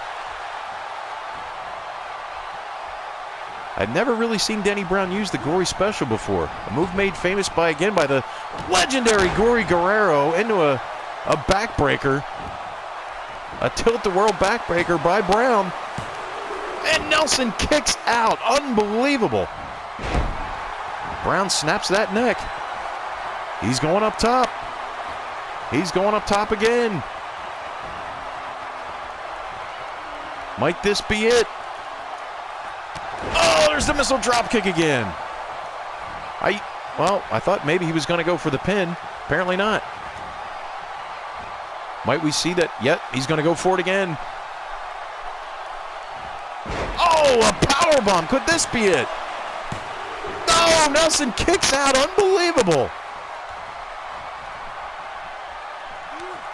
I'd never really seen Denny Brown use the gory special before. A move made famous by the legendary Gory Guerrero into a backbreaker. A tilt-the-world backbreaker by Brown. And Nelson kicks out. Unbelievable. Brown snaps that neck. He's going up top. He's going up top again. Might this be it? Oh, there's the missile drop kick again. I thought maybe he was going to go for the pin. Apparently not. Might we see that? Yep, he's going to go for it again. Oh, a powerbomb. Could this be it? No, Nelson kicks out. Unbelievable.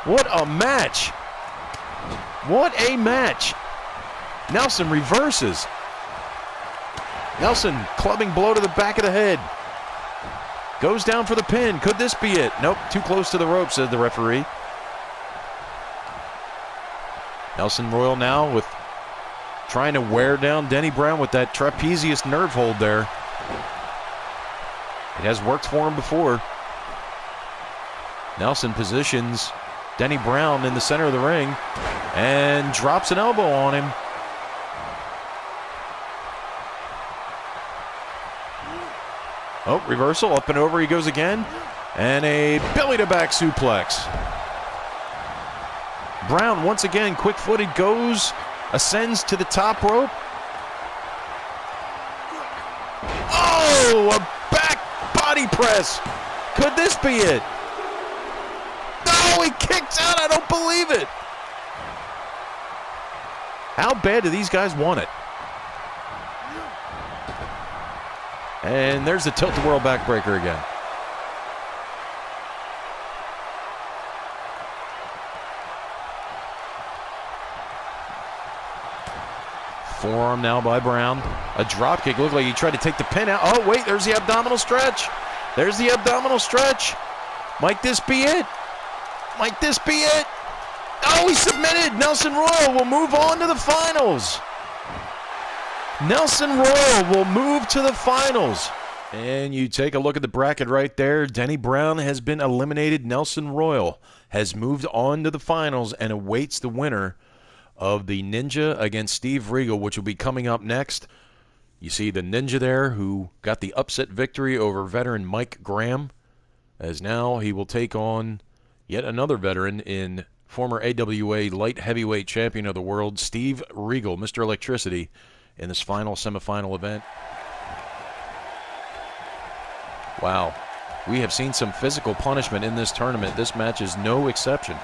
What a match. What a match. Nelson reverses. Nelson clubbing blow to the back of the head. Goes down for the pin. Could this be it? Nope, too close to the rope, said the referee. Nelson Royal now with trying to wear down Denny Brown with that trapezius nerve hold there. It has worked for him before. Nelson positions Denny Brown in the center of the ring and drops an elbow on him. Oh, reversal, up and over he goes again. And a belly-to-back suplex. Brown once again, quick-footed, goes, ascends to the top rope. Oh, a back body press. Could this be it? No, he kicks out. I don't believe it. How bad do these guys want it? And there's the tilt-the-world backbreaker again. Forearm now by Brown. A drop kick. Looked like he tried to take the pin out. Oh, wait, there's the abdominal stretch. There's the abdominal stretch. Might this be it? Might this be it? Oh, he submitted. Nelson Royal will move on to the finals. Nelson Royal will move to the finals. And you take a look at the bracket right there. Denny Brown has been eliminated. Nelson Royal has moved on to the finals and awaits the winner of the Ninja against Steve Regal, which will be coming up next. You see the Ninja there, who got the upset victory over veteran Mike Graham, as now he will take on yet another veteran in former AWA light heavyweight champion of the world, Steve Regal, Mr. Electricity, in this final semifinal event. Wow. We have seen some physical punishment in this tournament. This match is no exception.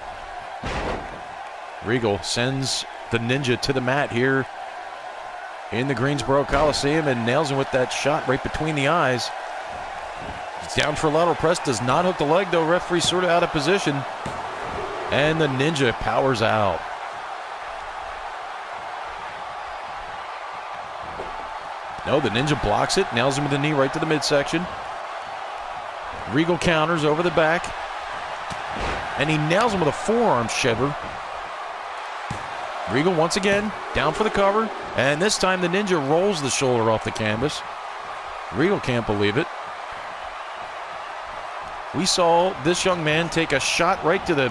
Regal sends the Ninja to the mat here in the Greensboro Coliseum and nails him with that shot right between the eyes. He's down for a lateral press, does not hook the leg though. Referee sort of out of position. And the Ninja powers out. No, the Ninja blocks it, nails him with the knee right to the midsection. Regal counters over the back. And he nails him with a forearm shiver. Regal once again, down for the cover. And this time the Ninja rolls the shoulder off the canvas. Regal can't believe it. We saw this young man take a shot right to the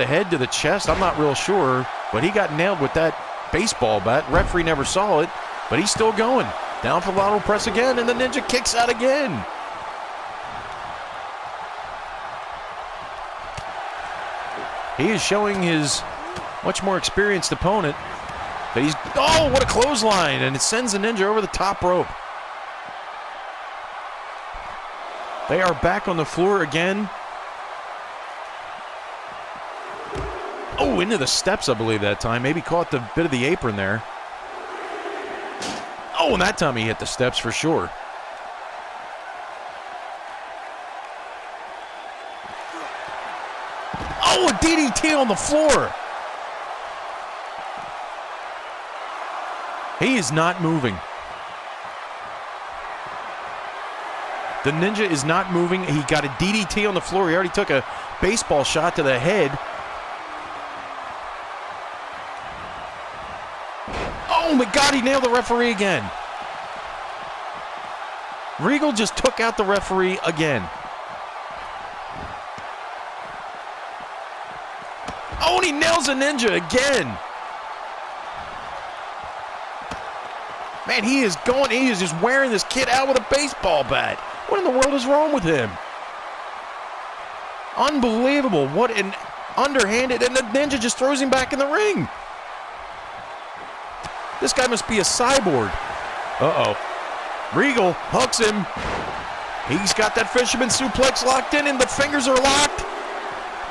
head, to the chest. I'm not real sure, but he got nailed with that baseball bat. Referee never saw it, but he's still going. Down for lateral press again, and the Ninja kicks out again. He is showing his much more experienced opponent that he's, oh, what a clothesline, and it sends the Ninja over the top rope. They are back on the floor again. Oh, into the steps, I believe, that time. Maybe caught the bit of the apron there. Oh, and that time he hit the steps for sure. Oh, a DDT on the floor. He is not moving. The Ninja is not moving. He got a DDT on the floor. He already took a baseball shot to the head. Oh my God, he nailed the referee again. Regal just took out the referee again. Oh, and he nails a Ninja again. Man, he is just wearing this kid out with a baseball bat. What in the world is wrong with him? Unbelievable. What an underhanded, and the Ninja just throws him back in the ring. This guy must be a cyborg. Uh-oh. Regal hooks him. He's got that fisherman suplex locked in, and the fingers are locked.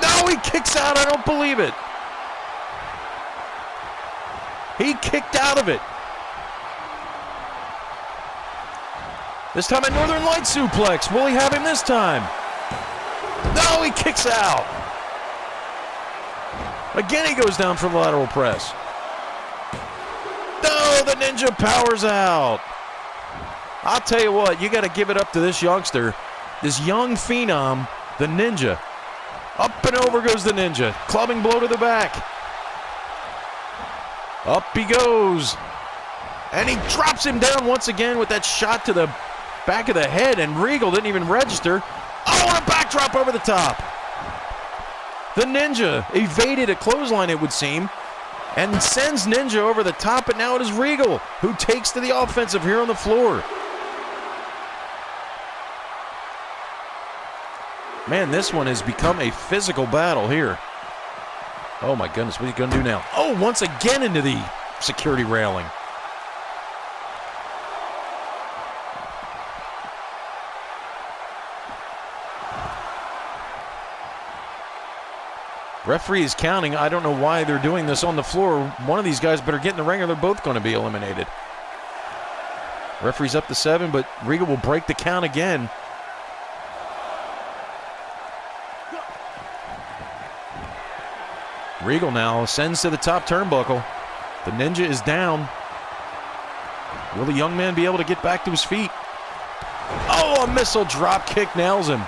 No, he kicks out. I don't believe it. He kicked out of it. This time a Northern Light suplex. Will he have him this time? No, he kicks out. Again, he goes down for the lateral press. No, the Ninja powers out. I'll tell you what, you got to give it up to this youngster, this young phenom, the Ninja. Up and over goes the Ninja. Clubbing blow to the back. Up he goes. And he drops him down once again with that shot to the back of the head, and Regal didn't even register. Oh, and a backdrop over the top. The Ninja evaded a clothesline, it would seem, and sends Ninja over the top, but now it is Regal who takes to the offensive here on the floor. Man, this one has become a physical battle here. Oh my goodness, what are you going to do now? Oh, once again into the security railing. Referee is counting. I don't know why they're doing this on the floor. One of these guys better get in the ring or they're both going to be eliminated. Referee's up to 7, but Regal will break the count again. Regal now ascends to the top turnbuckle. The Ninja is down. Will the young man be able to get back to his feet? Oh, a missile drop kick nails him.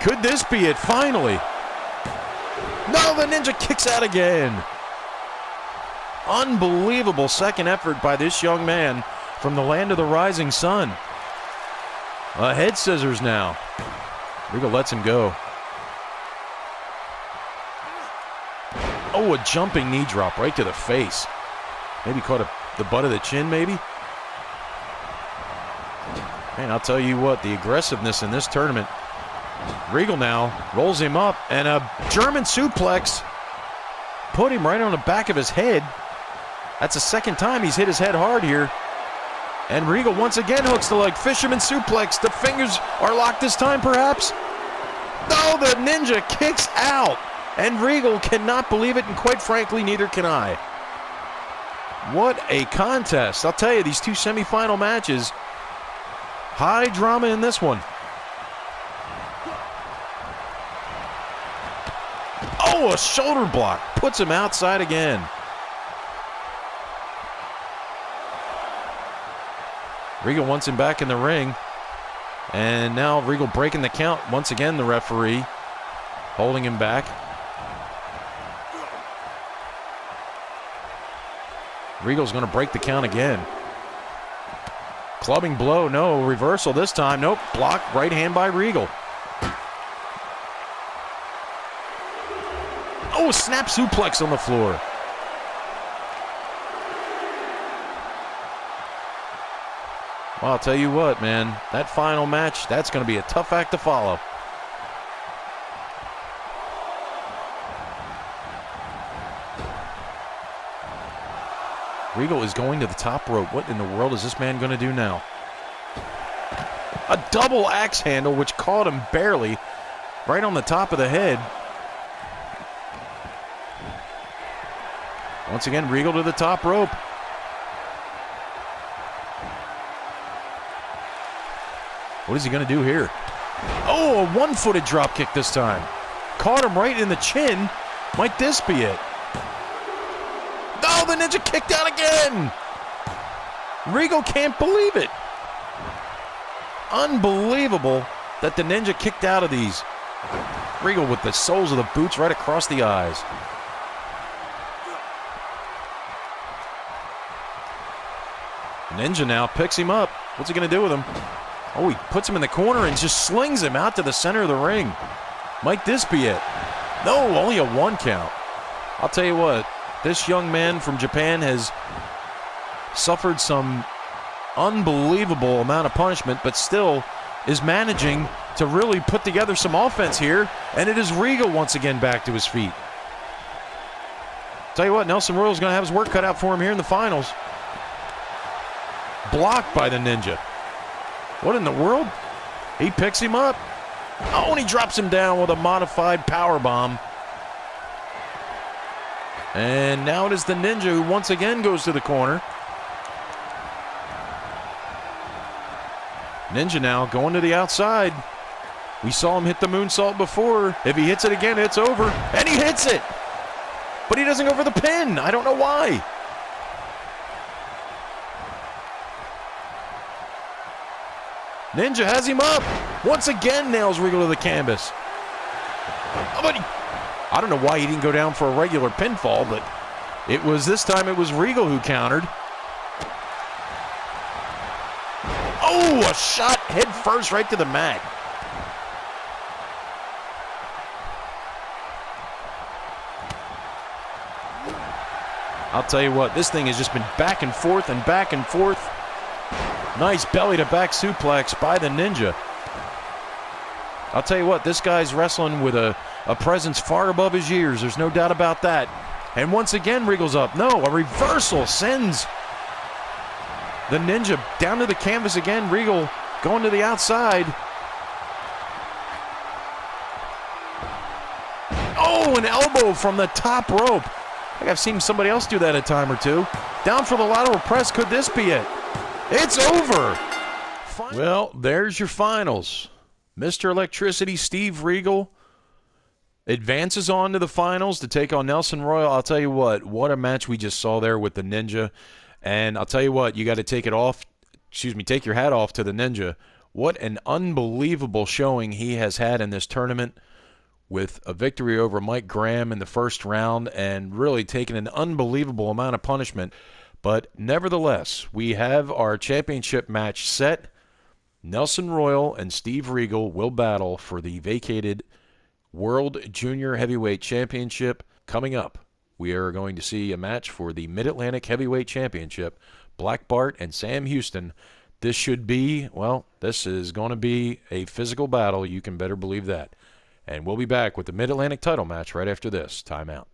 Could this be it finally? No, the Ninja kicks out again. Unbelievable second effort by this young man from the land of the rising sun. A head scissors now. Regal lets him go. Oh, a jumping knee drop right to the face. Maybe caught the butt of the chin, maybe. Man, I'll tell you what, the aggressiveness in this tournament. Regal now rolls him up, and a German suplex put him right on the back of his head. That's the second time he's hit his head hard here. And Regal once again hooks the leg. Fisherman suplex. The fingers are locked this time, perhaps. No, the Ninja kicks out. And Regal cannot believe it, and quite frankly, neither can I. What a contest. I'll tell you, these two semifinal matches, high drama in this one. Oh, a shoulder block. Puts him outside again. Regal wants him back in the ring. And now Regal breaking the count. Once again, the referee holding him back. Regal's going to break the count again. Clubbing blow. No, reversal this time. Nope. Blocked. Right hand by Regal. Oh, snap suplex on the floor. Well, I'll tell you what, man. That final match, that's going to be a tough act to follow. Regal is going to the top rope. What in the world is this man going to do now? A double axe handle, which caught him barely right on the top of the head. Once again, Regal to the top rope. What is he going to do here? Oh, a one-footed drop kick this time. Caught him right in the chin. Might this be it? Oh, the Ninja kicked out again. Regal can't believe it. Unbelievable that the Ninja kicked out of these. Regal with the soles of the boots right across the eyes. Ninja now picks him up. What's he going to do with him? Oh, he puts him in the corner and just slings him out to the center of the ring. Might this be it? No, only a 1 count. I'll tell you what, this young man from Japan has suffered some unbelievable amount of punishment, but still is managing to really put together some offense here, and it is Regal once again back to his feet. Tell you what, Nelson Royal's going to have his work cut out for him here in the finals. Blocked by the Ninja. What in the world? He picks him up. Oh, and he drops him down with a modified power bomb. And now it is the Ninja who once again goes to the corner. Ninja now going to the outside. We saw him hit the moonsault before. If he hits it again, it's over. And he hits it. But he doesn't go for the pin. I don't know why. Ninja has him up. Once again nails Regal to the canvas. Oh, but I don't know why he didn't go down for a regular pinfall, but this time it was Regal who countered. Oh, a shot head first right to the mat. I'll tell you what, this thing has just been back and forth and back and forth. Nice belly-to-back suplex by the Ninja. I'll tell you what, this guy's wrestling with a presence far above his years. There's no doubt about that. And once again, Regal's up. No, a reversal sends the Ninja down to the canvas again. Regal going to the outside. Oh, an elbow from the top rope. I think I've seen somebody else do that a time or two. Down for the lateral press. Could this be it? It's over. Well, there's your finals. Mr. Electricity Steve Regal advances on to the finals to take on Nelson Royal. I'll tell you what a match we just saw there with the Ninja. And I'll tell you what, you got to take your hat off to the Ninja. What an unbelievable showing he has had in this tournament, with a victory over Mike Graham in the first round and really taking an unbelievable amount of punishment. But nevertheless, we have our championship match set. Nelson Royal and Steve Regal will battle for the vacated World Junior Heavyweight Championship. Coming up, we are going to see a match for the Mid-Atlantic Heavyweight Championship. Black Bart and Sam Houston. This should be, well, this is going to be a physical battle. You can better believe that. And we'll be back with the Mid-Atlantic title match right after this. Timeout.